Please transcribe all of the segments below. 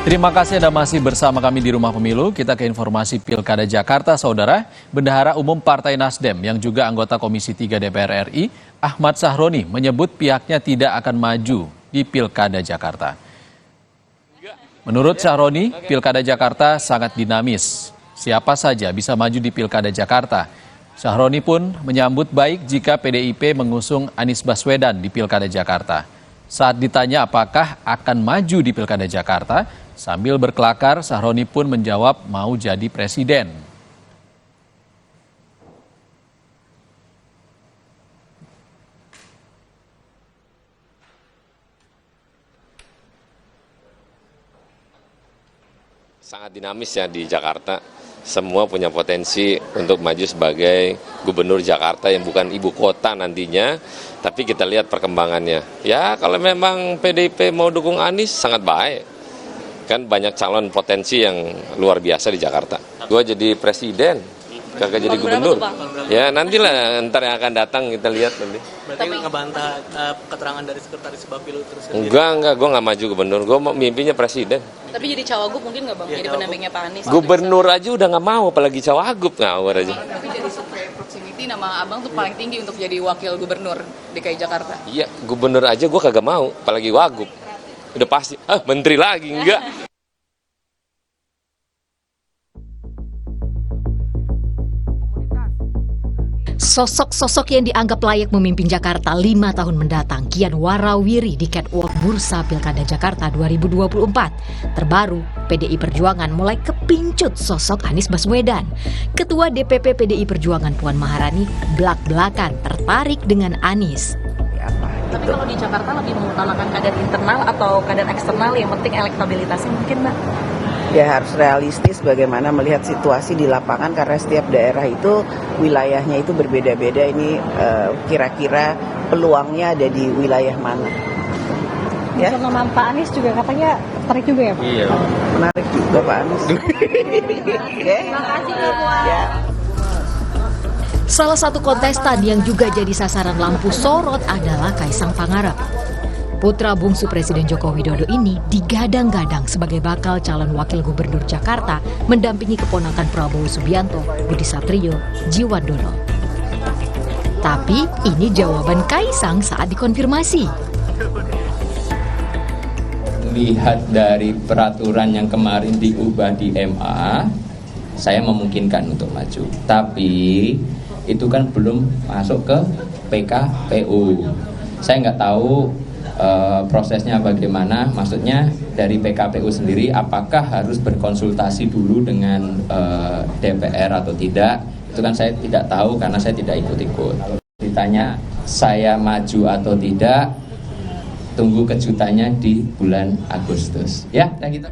Terima kasih Anda masih bersama kami di Rumah Pemilu. Kita ke informasi Pilkada Jakarta, Saudara. Bendahara Umum Partai Nasdem yang juga anggota Komisi 3 DPR RI, Ahmad Sahroni, menyebut pihaknya tidak akan maju di Pilkada Jakarta. Menurut Sahroni, Pilkada Jakarta sangat dinamis. Siapa saja bisa maju di Pilkada Jakarta. Sahroni pun menyambut baik jika PDIP mengusung Anies Baswedan di Pilkada Jakarta. Saat ditanya apakah akan maju di Pilkada Jakarta, sambil berkelakar, Sahroni pun menjawab mau jadi presiden. Sangat dinamis ya di Jakarta. Semua punya potensi untuk maju sebagai gubernur Jakarta yang bukan ibu kota nantinya. Tapi kita lihat perkembangannya. Ya kalau memang PDIP mau dukung Anies sangat baik. Kan banyak calon potensi yang luar biasa di Jakarta. Gua jadi presiden, kagak jadi gubernur. Ya nantilah, ntar yang akan datang kita lihat nanti. Berarti ngebantah keterangan dari sekretaris Bapilu terus? Enggak, gue nggak maju gubernur, gue mimpinya presiden. Tapi jadi cawagup mungkin nggak bang? Jadi pendampingnya Pak Anies? Gubernur aja udah nggak mau, apalagi cawagup ngawur aja. Tapi jadi survei proximity nama abang tuh paling tinggi untuk jadi wakil gubernur DKI Jakarta. Iya, gubernur aja gue kagak mau, apalagi wagup. Udah pasti, menteri lagi, enggak. Sosok-sosok yang dianggap layak memimpin Jakarta 5 tahun mendatang kian warawiri di catwalk Bursa Pilkada Jakarta 2024. Terbaru, PDI Perjuangan mulai kepincut sosok Anies Baswedan. Ketua DPP PDI Perjuangan Puan Maharani belak-belakan tertarik dengan Anies. Tapi kalau di Jakarta lebih mengutamakan kader internal atau kader eksternal, yang penting elektabilitasnya mungkin mbak? Ya harus realistis bagaimana melihat situasi di lapangan karena setiap daerah itu wilayahnya itu berbeda-beda. Ini kira-kira peluangnya ada di wilayah mana? Ya. Nama Pak Anies juga katanya tertarik juga ya Pak? Iya. Menarik juga Pak Anies. Terima kasih Pak Puan. Ya. Salah satu kontestan yang juga jadi sasaran lampu sorot adalah Kaisang Pangarep. Putra bungsu Presiden Joko Widodo ini digadang-gadang sebagai bakal calon wakil gubernur Jakarta mendampingi keponakan Prabowo Subianto, Budi Satrio, Jiwandono. Tapi ini jawaban Kaisang saat dikonfirmasi. Lihat dari peraturan yang kemarin diubah di MA, saya memungkinkan untuk maju. Tapi itu kan belum masuk ke PKPU. Saya nggak tahu prosesnya bagaimana, maksudnya dari PKPU sendiri apakah harus berkonsultasi dulu dengan DPR atau tidak, itu kan saya tidak tahu karena saya tidak ikut-ikut. Ditanya saya maju atau tidak, tunggu kejutannya di bulan Agustus ya. Kita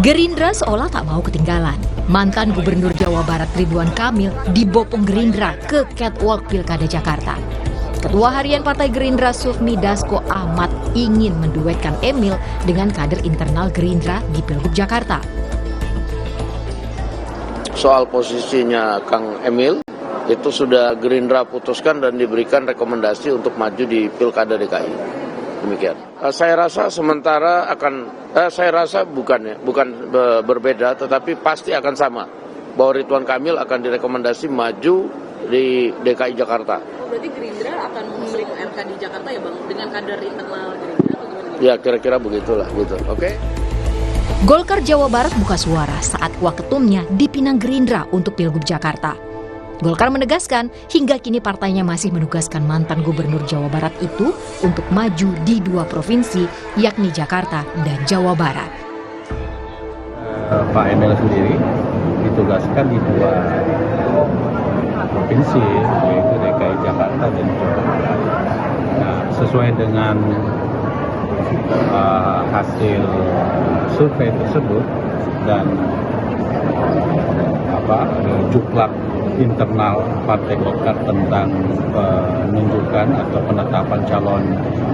Gerindra seolah tak mau ketinggalan. Mantan Gubernur Jawa Barat Ridwan Kamil dibopong Gerindra ke catwalk Pilkada Jakarta. Ketua Harian Partai Gerindra Sufmi Dasko Ahmad ingin menduetkan Emil dengan kader internal Gerindra di Pilgub Jakarta. Soal posisinya Kang Emil, itu sudah Gerindra putuskan dan diberikan rekomendasi untuk maju di Pilkada DKI. Demikian. Saya rasa sementara bukan berbeda, tetapi pasti akan sama. Bahwa Ridwan Kamil akan direkomendasi maju di DKI Jakarta. Berarti Gerindra akan mengusung RK di Jakarta ya bang, dengan kader internal Gerindra atau gimana? Ya kira-kira begitulah gitu, oke? Golkar Jawa Barat buka suara saat waketumnya dipinang Gerindra untuk Pilgub Jakarta. Golkar menegaskan hingga kini partainya masih menugaskan mantan Gubernur Jawa Barat itu untuk maju di 2 provinsi, yakni Jakarta dan Jawa Barat. Pak Emil sendiri ditugaskan di 2 provinsi, yaitu DKI Jakarta dan Jawa Barat. Nah, sesuai dengan hasil survei tersebut dan juklak internal Partai Golkar tentang penunjukan atau penetapan calon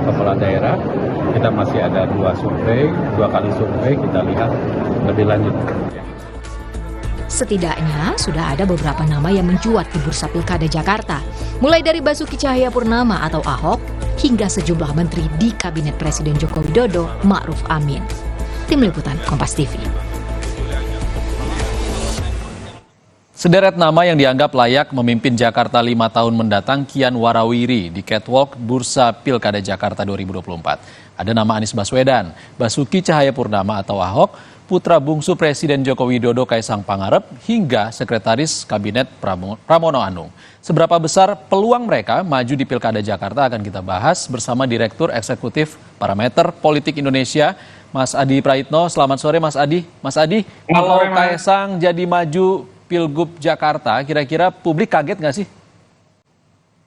kepala daerah, kita masih ada 2 kali survei, kita lihat lebih lanjut. Setidaknya sudah ada beberapa nama yang mencuat di Bursa Pilkada Jakarta, mulai dari Basuki Cahayapurnama atau Ahok, hingga sejumlah menteri di Kabinet Presiden Joko Widodo, Ma'ruf Amin. Tim Liputan Kompas TV. Sederet nama yang dianggap layak memimpin Jakarta 5 tahun mendatang kian warawiri di catwalk Bursa Pilkada Jakarta 2024. Ada nama Anies Baswedan, Basuki Cahayapurnama atau Ahok, putra bungsu Presiden Joko Widodo Kaisang Pangarep, hingga Sekretaris Kabinet Pramono Anung. Seberapa besar peluang mereka maju di Pilkada Jakarta akan kita bahas bersama Direktur Eksekutif Parameter Politik Indonesia, Mas Adi Praitno. Selamat sore Mas Adi. Mas Adi, kalau Kaisang jadi maju Pilgub Jakarta, kira-kira publik kaget nggak sih?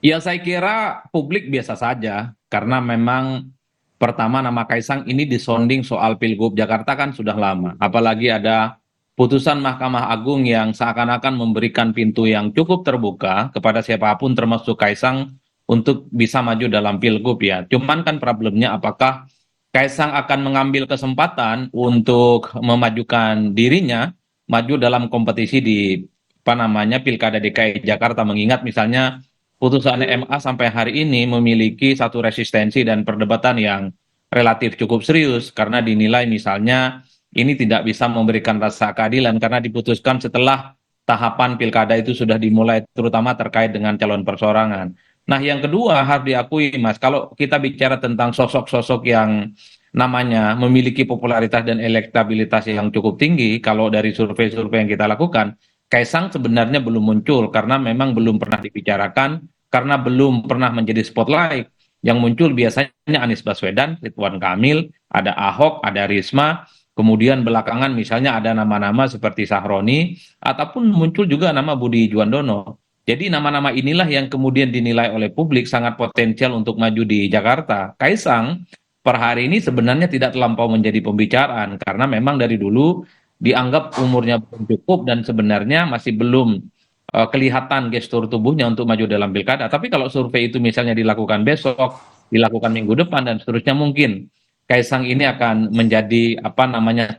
Ya saya kira publik biasa saja, karena memang pertama nama Kaisang ini disonding soal Pilgub Jakarta kan sudah lama. Apalagi ada putusan Mahkamah Agung yang seakan-akan memberikan pintu yang cukup terbuka kepada siapapun termasuk Kaisang untuk bisa maju dalam Pilgub ya. Cuman kan problemnya apakah Kaisang akan mengambil kesempatan untuk memajukan dirinya maju dalam kompetisi di Pilkada DKI Jakarta, mengingat misalnya putusan MA sampai hari ini memiliki satu resistensi dan perdebatan yang relatif cukup serius karena dinilai misalnya ini tidak bisa memberikan rasa keadilan karena diputuskan setelah tahapan pilkada itu sudah dimulai, terutama terkait dengan calon perseorangan. Nah, yang kedua harus diakui Mas, kalau kita bicara tentang sosok-sosok yang namanya memiliki popularitas dan elektabilitas yang cukup tinggi, kalau dari survei-survei yang kita lakukan, Kaisang sebenarnya belum muncul karena memang belum pernah dibicarakan, karena belum pernah menjadi spotlight. Yang muncul biasanya Anies Baswedan, Ridwan Kamil, ada Ahok, ada Risma, kemudian belakangan misalnya ada nama-nama seperti Sahroni, ataupun muncul juga nama Budi Juandono. Jadi nama-nama inilah yang kemudian dinilai oleh publik sangat potensial untuk maju di Jakarta. Kaisang per hari ini sebenarnya tidak terlampau menjadi pembicaraan karena memang dari dulu dianggap umurnya belum cukup dan sebenarnya masih belum kelihatan gestur tubuhnya untuk maju dalam pilkada. Tapi kalau survei itu misalnya dilakukan besok, dilakukan minggu depan dan seterusnya, mungkin Kaisang ini akan menjadi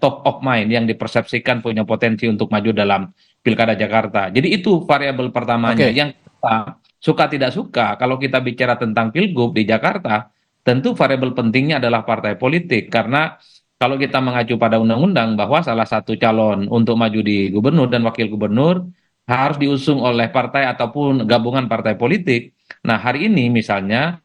top of mind yang dipersepsikan punya potensi untuk maju dalam pilkada Jakarta. Jadi itu variabel pertamanya. Yang kita suka tidak suka kalau kita bicara tentang pilgub di Jakarta, tentu variabel pentingnya adalah partai politik, karena kalau kita mengacu pada undang-undang bahwa salah satu calon untuk maju di gubernur dan wakil gubernur harus diusung oleh partai ataupun gabungan partai politik. Nah, hari ini misalnya,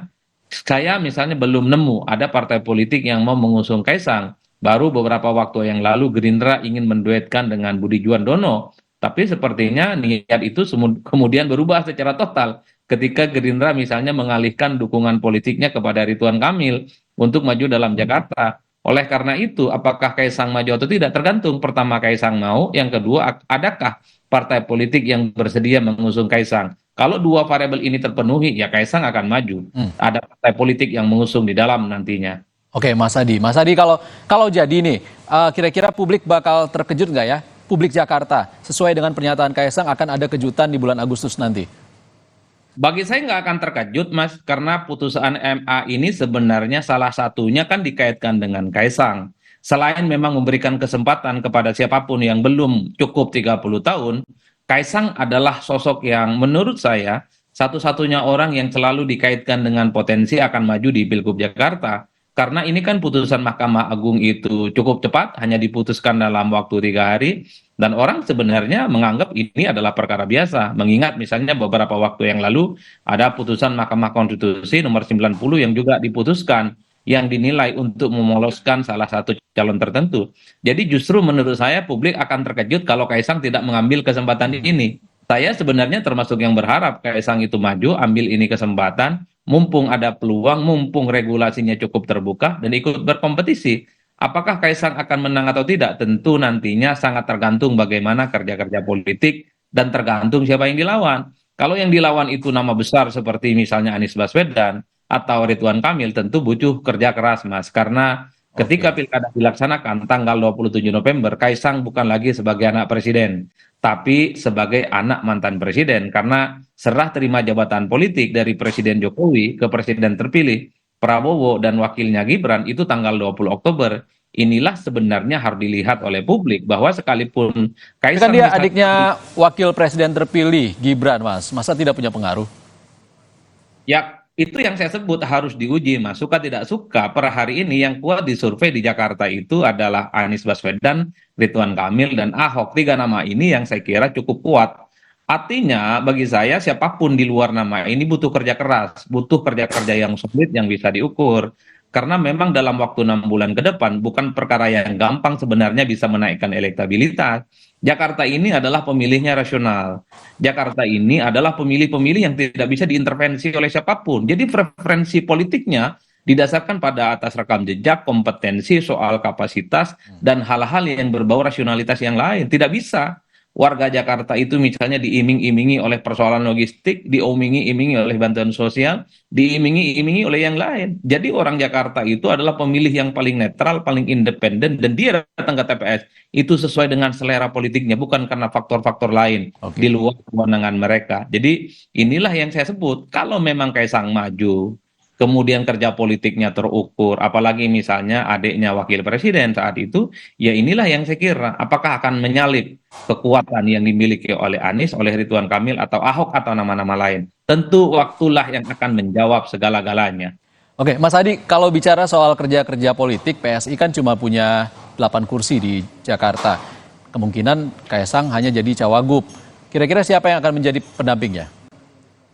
saya misalnya belum nemu ada partai politik yang mau mengusung Kaisang. Baru beberapa waktu yang lalu Gerindra ingin menduetkan dengan Budi Juandono, tapi sepertinya niat itu kemudian berubah secara total ketika Gerindra misalnya mengalihkan dukungan politiknya kepada Ridwan Kamil untuk maju dalam Jakarta. Oleh karena itu, apakah Kaisang maju atau tidak tergantung. Pertama, Kaisang mau. Yang kedua, adakah partai politik yang bersedia mengusung Kaisang? Kalau dua variabel ini terpenuhi, ya Kaisang akan maju. Ada partai politik yang mengusung di dalam nantinya. Oke, Mas Adi. Mas Adi, kalau jadi nih, kira-kira publik bakal terkejut nggak ya? Publik Jakarta, sesuai dengan pernyataan Kaisang akan ada kejutan di bulan Agustus nanti. Bagi saya nggak akan terkejut, Mas, karena putusan MA ini sebenarnya salah satunya kan dikaitkan dengan Kaisang. Selain memang memberikan kesempatan kepada siapapun yang belum cukup 30 tahun, Kaisang adalah sosok yang menurut saya satu-satunya orang yang selalu dikaitkan dengan potensi akan maju di Pilgub Jakarta. Karena ini kan putusan Mahkamah Agung itu cukup cepat, hanya diputuskan dalam waktu 3 hari. Dan orang sebenarnya menganggap ini adalah perkara biasa. Mengingat misalnya beberapa waktu yang lalu ada putusan Mahkamah Konstitusi nomor 90 yang juga diputuskan, yang dinilai untuk memoloskan salah satu calon tertentu. Jadi justru menurut saya publik akan terkejut kalau Kaisang tidak mengambil kesempatan ini. Saya sebenarnya termasuk yang berharap Kaisang itu maju, ambil ini kesempatan, mumpung ada peluang, mumpung regulasinya cukup terbuka dan ikut berkompetisi. Apakah Kaisang akan menang atau tidak? Tentu nantinya sangat tergantung bagaimana kerja-kerja politik dan tergantung siapa yang dilawan. Kalau yang dilawan itu nama besar seperti misalnya Anies Baswedan atau Ridwan Kamil, tentu butuh kerja keras, Mas. Karena ketika pilkada dilaksanakan tanggal 27 November, Kaisang bukan lagi sebagai anak presiden, tapi sebagai anak mantan presiden. Karena serah terima jabatan politik dari Presiden Jokowi ke presiden terpilih Prabowo dan wakilnya Gibran itu tanggal 20 Oktober. Inilah sebenarnya harus dilihat oleh publik bahwa sekalipun Kan Kaisang dia adiknya wakil presiden terpilih Gibran, Mas. Masa tidak punya pengaruh? Ya Itu yang saya sebut harus diuji, Mas. Suka tidak suka, per hari ini yang kuat di survei di Jakarta itu adalah Anies Baswedan, Ridwan Kamil, dan Ahok. Tiga nama ini yang saya kira cukup kuat. Artinya bagi saya siapapun di luar nama ini butuh kerja keras, butuh kerja-kerja yang solid yang bisa diukur. Karena memang dalam waktu 6 bulan ke depan bukan perkara yang gampang sebenarnya bisa menaikkan elektabilitas. Jakarta ini adalah pemilihnya rasional. Jakarta ini adalah pemilih-pemilih yang tidak bisa diintervensi oleh siapapun. Jadi preferensi politiknya didasarkan pada atas rekam jejak, kompetensi, soal kapasitas, dan hal-hal yang berbau rasionalitas yang lain. Tidak bisa warga Jakarta itu misalnya diiming-imingi oleh persoalan logistik, diiming-imingi oleh bantuan sosial, diiming-imingi oleh yang lain. Jadi orang Jakarta itu adalah pemilih yang paling netral, paling independen, dan dia datang ke TPS itu sesuai dengan selera politiknya, bukan karena faktor-faktor lain di luar kewenangan mereka. Jadi inilah yang saya sebut, kalau memang Kaisang maju, kemudian kerja politiknya terukur, apalagi misalnya adiknya wakil presiden saat itu, ya inilah yang saya kira, apakah akan menyalip kekuatan yang dimiliki oleh Anies, oleh Ridwan Kamil, atau Ahok, atau nama-nama lain. Tentu waktulah yang akan menjawab segala-galanya. Oke, Mas Adi, kalau bicara soal kerja-kerja politik, PSI kan cuma punya 8 kursi di Jakarta. Kemungkinan Kaisang hanya jadi cawagup. Kira-kira siapa yang akan menjadi pendampingnya?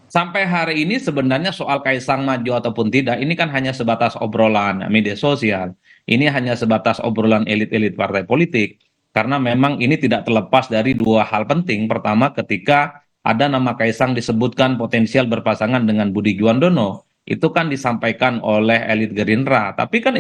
Sampai hari ini sebenarnya soal Kaisang maju ataupun tidak, ini kan hanya sebatas obrolan media sosial. Ini hanya sebatas obrolan elit-elit partai politik. Karena memang ini tidak terlepas dari dua hal penting. Pertama, ketika ada nama Kaisang disebutkan potensial berpasangan dengan Budi Juandono, itu kan disampaikan oleh elit Gerindra. Tapi kan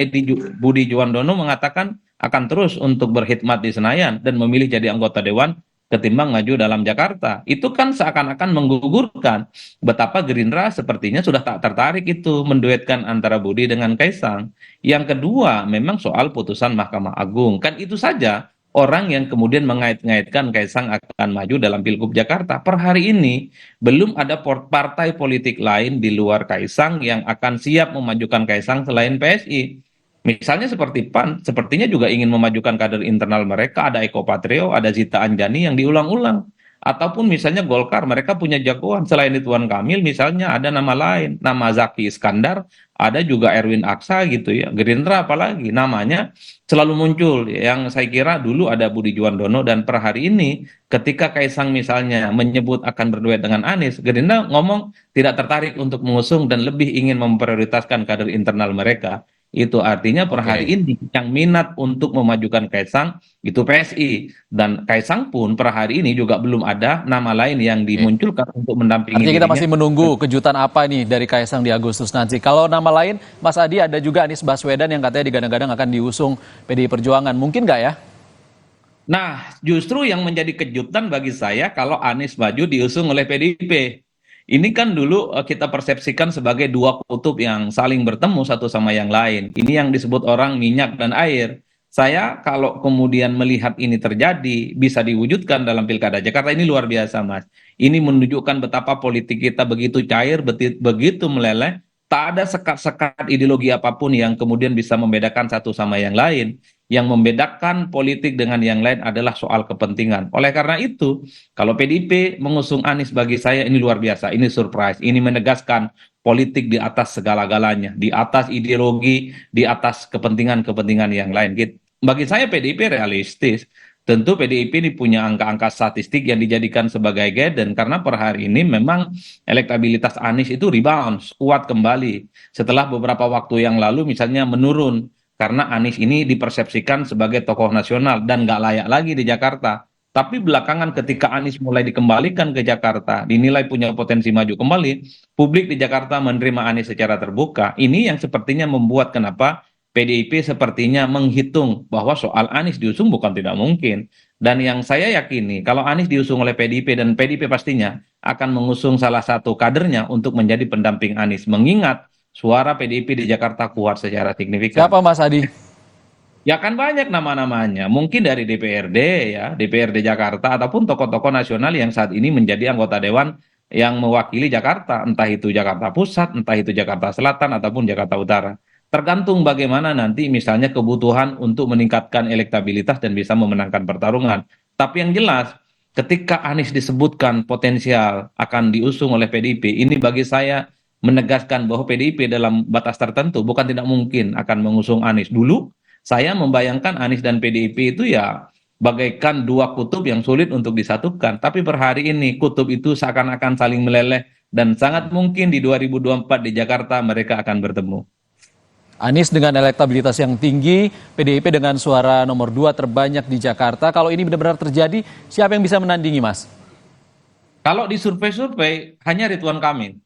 Budi Juandono mengatakan akan terus untuk berkhidmat di Senayan dan memilih jadi anggota dewan ketimbang maju dalam Jakarta. Itu kan seakan-akan menggugurkan betapa Gerindra sepertinya sudah tak tertarik itu menduetkan antara Budi dengan Kaisang. Yang kedua, memang soal putusan Mahkamah Agung. Kan itu saja orang yang kemudian mengait-ngaitkan Kaisang akan maju dalam Pilgub Jakarta. Per hari ini belum ada partai politik lain di luar Kaisang yang akan siap memajukan Kaisang selain PSI. Misalnya seperti PAN, sepertinya juga ingin memajukan kader internal mereka, ada Eko Patrio, ada Zita Anjani yang diulang-ulang. Ataupun misalnya Golkar, mereka punya jagoan, selain Ridwan Kamil misalnya ada nama lain, nama Zaki Iskandar, ada juga Erwin Aksa gitu ya. Gerindra apalagi, namanya selalu muncul. Yang saya kira dulu ada Budi Juandono, dan per hari ini ketika Kaisang misalnya menyebut akan berduet dengan Anies, Gerindra ngomong tidak tertarik untuk mengusung dan lebih ingin memprioritaskan kader internal mereka. Itu artinya per hari ini yang minat untuk memajukan Kaisang itu PSI, dan Kaisang pun per hari ini juga belum ada nama lain yang dimunculkan untuk mendampingi. Artinya kita masih menunggu kejutan apa nih dari Kaisang di Agustus nanti. Kalau nama lain, Mas Adi, ada juga Anies Baswedan yang katanya digadang-gadang akan diusung PDI Perjuangan. Mungkin nggak ya? Nah, justru yang menjadi kejutan bagi saya kalau Anies maju diusung oleh PDIP. Ini kan dulu kita persepsikan sebagai dua kutub yang saling bertemu satu sama yang lain. Ini yang disebut orang minyak dan air. Saya kalau kemudian melihat ini terjadi, bisa diwujudkan dalam Pilkada Jakarta, ini luar biasa, Mas. Ini menunjukkan betapa politik kita begitu cair, begitu meleleh, tak ada sekat-sekat ideologi apapun yang kemudian bisa membedakan satu sama yang lain. Yang membedakan politik dengan yang lain adalah soal kepentingan. Oleh karena itu, kalau PDIP mengusung Anies, bagi saya ini luar biasa, ini surprise, ini menegaskan politik di atas segala-galanya, di atas ideologi, di atas kepentingan-kepentingan yang lain. Bagi saya PDIP realistis. Tentu PDIP ini punya angka-angka statistik yang dijadikan sebagai guidance, karena per hari ini memang elektabilitas Anies itu rebound, kuat kembali. Setelah beberapa waktu yang lalu misalnya menurun, karena Anies ini dipersepsikan sebagai tokoh nasional dan nggak layak lagi di Jakarta. Tapi belakangan ketika Anies mulai dikembalikan ke Jakarta, dinilai punya potensi maju kembali, publik di Jakarta menerima Anies secara terbuka. Ini yang sepertinya membuat kenapa PDIP sepertinya menghitung bahwa soal Anies diusung bukan tidak mungkin. Dan yang saya yakini, kalau Anies diusung oleh PDIP, dan PDIP pastinya akan mengusung salah satu kadernya untuk menjadi pendamping Anies. Mengingat suara PDIP di Jakarta kuat secara signifikan. Siapa, Mas Adi? Ya kan banyak nama-namanya, mungkin dari DPRD ya, DPRD Jakarta, ataupun tokoh-tokoh nasional yang saat ini menjadi anggota dewan yang mewakili Jakarta, entah itu Jakarta Pusat, entah itu Jakarta Selatan, ataupun Jakarta Utara. Tergantung bagaimana nanti misalnya kebutuhan untuk meningkatkan elektabilitas dan bisa memenangkan pertarungan. Tapi yang jelas, ketika Anies disebutkan potensial akan diusung oleh PDIP, ini bagi saya menegaskan bahwa PDIP dalam batas tertentu bukan tidak mungkin akan mengusung Anies. Dulu saya membayangkan Anies dan PDIP itu ya bagaikan dua kutub yang sulit untuk disatukan. Tapi per hari ini kutub itu seakan-akan saling meleleh dan sangat mungkin di 2024 di Jakarta mereka akan bertemu. Anies dengan elektabilitas yang tinggi, PDIP dengan suara nomor 2 terbanyak di Jakarta. Kalau ini benar-benar terjadi, siapa yang bisa menandingi, Mas? Kalau di survei-survei hanya Ridwan Kamil.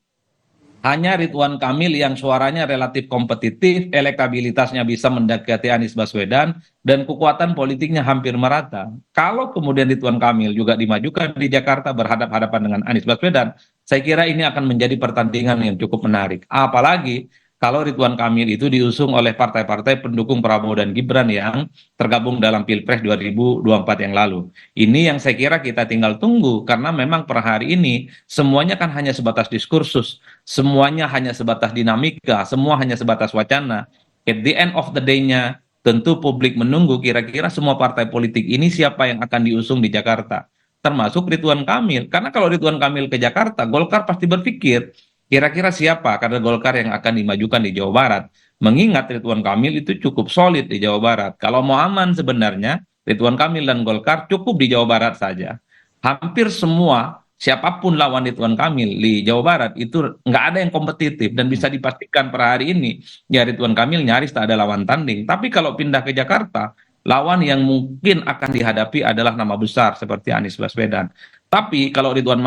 Hanya Ridwan Kamil yang suaranya relatif kompetitif, elektabilitasnya bisa mendekati Anies Baswedan, dan kekuatan politiknya hampir merata. Kalau kemudian Ridwan Kamil juga dimajukan di Jakarta berhadapan-hadapan dengan Anies Baswedan, saya kira ini akan menjadi pertandingan yang cukup menarik. Apalagi kalau Ridwan Kamil itu diusung oleh partai-partai pendukung Prabowo dan Gibran yang tergabung dalam Pilpres 2024 yang lalu. Ini yang saya kira kita tinggal tunggu, karena memang per hari ini semuanya kan hanya sebatas diskursus, semuanya hanya sebatas dinamika, semua hanya sebatas wacana. At the end of the day-nya, tentu publik menunggu kira-kira semua partai politik ini siapa yang akan diusung di Jakarta. Termasuk Ridwan Kamil. Karena kalau Ridwan Kamil ke Jakarta, Golkar pasti berpikir, kira-kira siapa kader Golkar yang akan dimajukan di Jawa Barat? Mengingat Ridwan Kamil itu cukup solid di Jawa Barat. Kalau mau aman sebenarnya, Ridwan Kamil dan Golkar cukup di Jawa Barat saja. Hampir semua, siapapun lawan Ridwan Kamil di Jawa Barat, itu nggak ada yang kompetitif. Dan bisa dipastikan per hari ini, ya Ridwan Kamil nyaris tak ada lawan tanding. Tapi kalau pindah ke Jakarta, lawan yang mungkin akan dihadapi adalah nama besar seperti Anies Baswedan. Tapi kalau Ridwan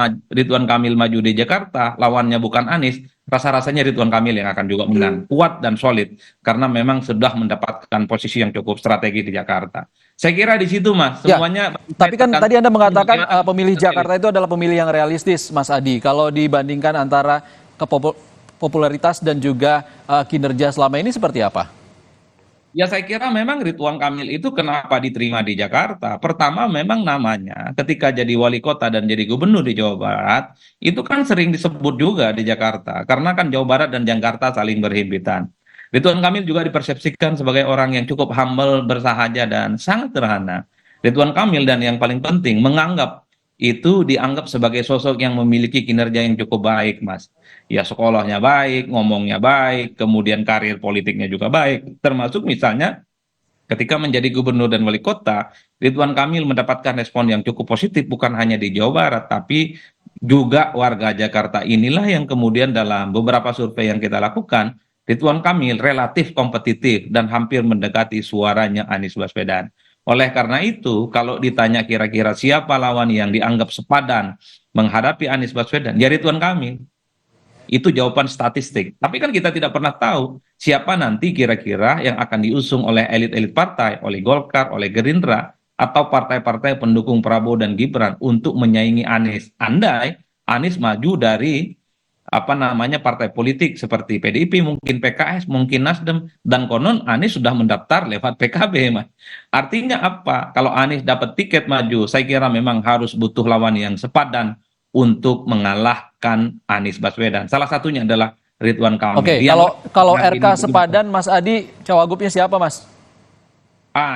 Kamil maju di Jakarta, lawannya bukan Anies, rasa-rasanya Ridwan Kamil yang akan juga menang. Kuat dan solid, karena memang sudah mendapatkan posisi yang cukup strategi di Jakarta. Saya kira di situ, Mas. Semuanya. Ya, tapi kan tadi Anda mengatakan pemilih Jakarta itu adalah pemilih yang realistis, Mas Adi. Kalau dibandingkan antara popularitas dan juga kinerja selama ini seperti apa? Ya saya kira memang Ridwan Kamil itu kenapa diterima di Jakarta. Pertama memang namanya ketika jadi wali kota dan jadi gubernur di Jawa Barat, itu kan sering disebut juga di Jakarta. Karena kan Jawa Barat dan Jakarta saling berhimpitan. Ridwan Kamil juga dipersepsikan sebagai orang yang cukup humble, bersahaja, dan sangat sederhana. Ridwan Kamil dan yang paling penting menganggap itu dianggap sebagai sosok yang memiliki kinerja yang cukup baik, Mas. Ya sekolahnya baik, ngomongnya baik, kemudian karir politiknya juga baik. Termasuk misalnya ketika menjadi gubernur dan wali kota, Ridwan Kamil mendapatkan respon yang cukup positif bukan hanya di Jawa Barat, tapi juga warga Jakarta inilah yang kemudian dalam beberapa survei yang kita lakukan, Ridwan Kamil relatif kompetitif dan hampir mendekati suaranya Anies Baswedan. Oleh karena itu, kalau ditanya kira-kira siapa lawan yang dianggap sepadan menghadapi Anies Baswedan, ya Ridwan Kamil. Itu jawaban statistik. Tapi kan kita tidak pernah tahu siapa nanti kira-kira yang akan diusung oleh elit-elit partai, oleh Golkar, oleh Gerindra, atau partai-partai pendukung Prabowo dan Gibran untuk menyaingi Anies. Andai Anies maju dari partai politik seperti PDIP, mungkin PKS, mungkin Nasdem, dan konon Anies sudah mendaftar lewat PKB, Mas. Artinya apa? Kalau Anies dapat tiket maju, saya kira memang harus butuh lawan yang sepadan untuk mengalahkan Anies Baswedan. Salah satunya adalah Ridwan Kamil. Oke, kalau RK sepadan, Mas Adi, cawagupnya siapa, Mas?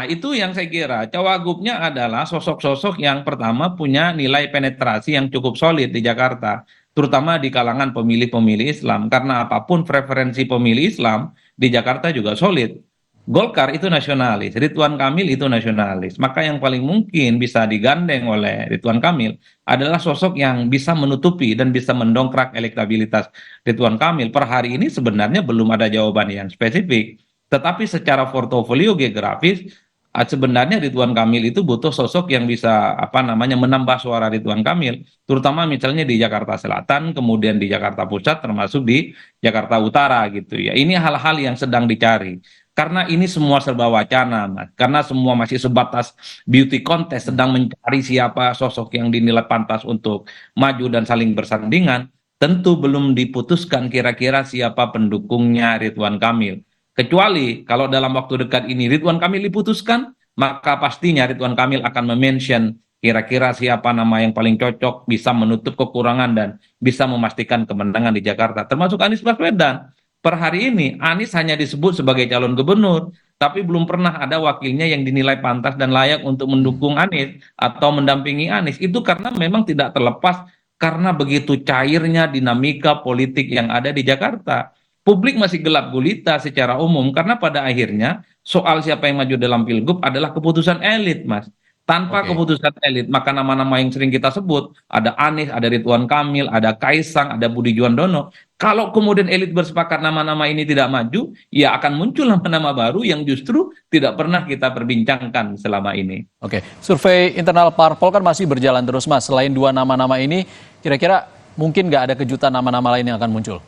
Itu yang saya kira. Cawagupnya adalah sosok-sosok yang pertama punya nilai penetrasi yang cukup solid di Jakarta, terutama di kalangan pemilih-pemilih Islam. Karena apapun preferensi pemilih Islam, di Jakarta juga solid. Golkar itu nasionalis, Ridwan Kamil itu nasionalis. Maka yang paling mungkin bisa digandeng oleh Ridwan Kamil adalah sosok yang bisa menutupi dan bisa mendongkrak elektabilitas Ridwan Kamil. Per hari ini sebenarnya belum ada jawaban yang spesifik. Tetapi secara portofolio geografis, sebenarnya Ridwan Kamil itu butuh sosok yang bisa menambah suara Ridwan Kamil, terutama misalnya di Jakarta Selatan, kemudian di Jakarta Pusat, termasuk di Jakarta Utara gitu ya. Ini hal-hal yang sedang dicari. Karena ini semua serba wacana, Mas. Karena semua masih sebatas beauty contest, sedang mencari siapa sosok yang dinilai pantas untuk maju dan saling bersandingan, tentu belum diputuskan kira-kira siapa pendukungnya Ridwan Kamil. Kecuali kalau dalam waktu dekat ini Ridwan Kamil diputuskan, maka pastinya Ridwan Kamil akan mention kira-kira siapa nama yang paling cocok, bisa menutup kekurangan dan bisa memastikan kemenangan di Jakarta, termasuk Anies Baswedan. Per hari ini Anies hanya disebut sebagai calon gubernur, tapi belum pernah ada wakilnya yang dinilai pantas dan layak untuk mendukung Anies atau mendampingi Anies. Itu karena memang tidak terlepas karena begitu cairnya dinamika politik yang ada di Jakarta. Publik masih gelap gulita secara umum karena pada akhirnya soal siapa yang maju dalam Pilgub adalah keputusan elit, Mas. Tanpa Oke. keputusan elit, maka nama-nama yang sering kita sebut, ada Anies, ada Ridwan Kamil, ada Kaisang, ada Budi Juandono. Kalau kemudian elit bersepakat nama-nama ini tidak maju, ya akan muncul nama-nama baru yang justru tidak pernah kita perbincangkan selama ini. Oke, survei internal parpol kan masih berjalan terus, Mas. Selain dua nama-nama ini, kira-kira mungkin nggak ada kejutan nama-nama lain yang akan muncul?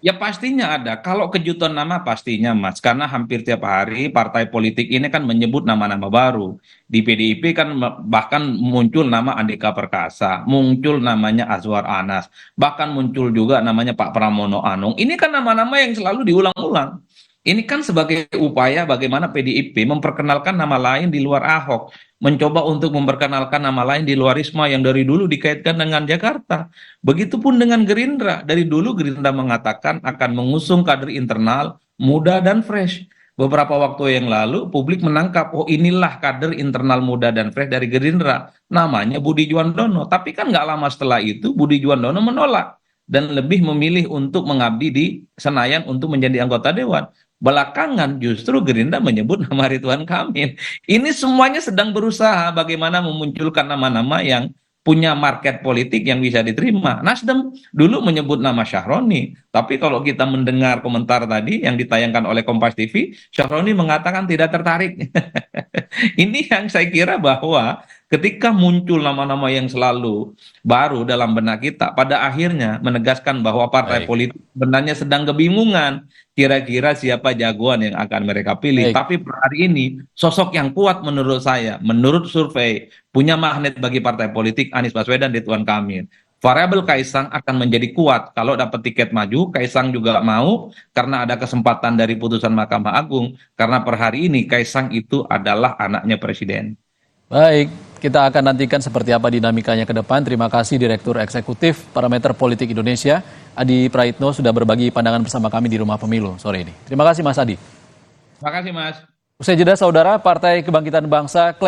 Ya pastinya ada. Kalau kejutan nama pastinya, Mas. Karena hampir tiap hari partai politik ini kan menyebut nama-nama baru. Di PDIP kan bahkan muncul nama Andika Perkasa, muncul namanya Azwar Anas, bahkan muncul juga namanya Pak Pramono Anung. Ini kan nama-nama yang selalu diulang-ulang. Ini kan sebagai upaya bagaimana PDIP memperkenalkan nama lain di luar Ahok, mencoba untuk memperkenalkan nama lain di luar Risma yang dari dulu dikaitkan dengan Jakarta. Begitupun dengan Gerindra, dari dulu Gerindra mengatakan akan mengusung kader internal muda dan fresh. Beberapa waktu yang lalu publik menangkap, oh inilah kader internal muda dan fresh dari Gerindra, namanya Budi Juandono. Tapi kan nggak lama setelah itu Budi Juandono menolak dan lebih memilih untuk mengabdi di Senayan untuk menjadi anggota dewan. Belakangan justru Gerindra menyebut nama Ridwan Kamil. Ini semuanya sedang berusaha bagaimana memunculkan nama-nama yang punya market politik yang bisa diterima. Nasdem dulu menyebut nama Syahroni, tapi kalau kita mendengar komentar tadi yang ditayangkan oleh Kompas TV, Syahroni mengatakan tidak tertarik. Ini yang saya kira bahwa ketika muncul nama-nama yang selalu baru dalam benak kita, pada akhirnya menegaskan bahwa partai politik sebenarnya sedang kebingungan kira-kira siapa jagoan yang akan mereka pilih. Tapi per hari ini sosok yang kuat menurut saya, menurut survei, punya magnet bagi partai politik Anies Baswedan, Ridwan Kamil. Variabel Kaisang akan menjadi kuat kalau dapat tiket maju. Kaisang juga mau karena ada kesempatan dari putusan Mahkamah Agung. Karena per hari ini Kaisang itu adalah anaknya presiden. Baik, kita akan nantikan seperti apa dinamikanya ke depan. Terima kasih Direktur Eksekutif Parameter Politik Indonesia, Adi Praitno, sudah berbagi pandangan bersama kami di Rumah Pemilu sore ini. Terima kasih Mas Adi. Terima kasih Mas. Usai jeda saudara, Partai Kebangkitan Bangsa klaim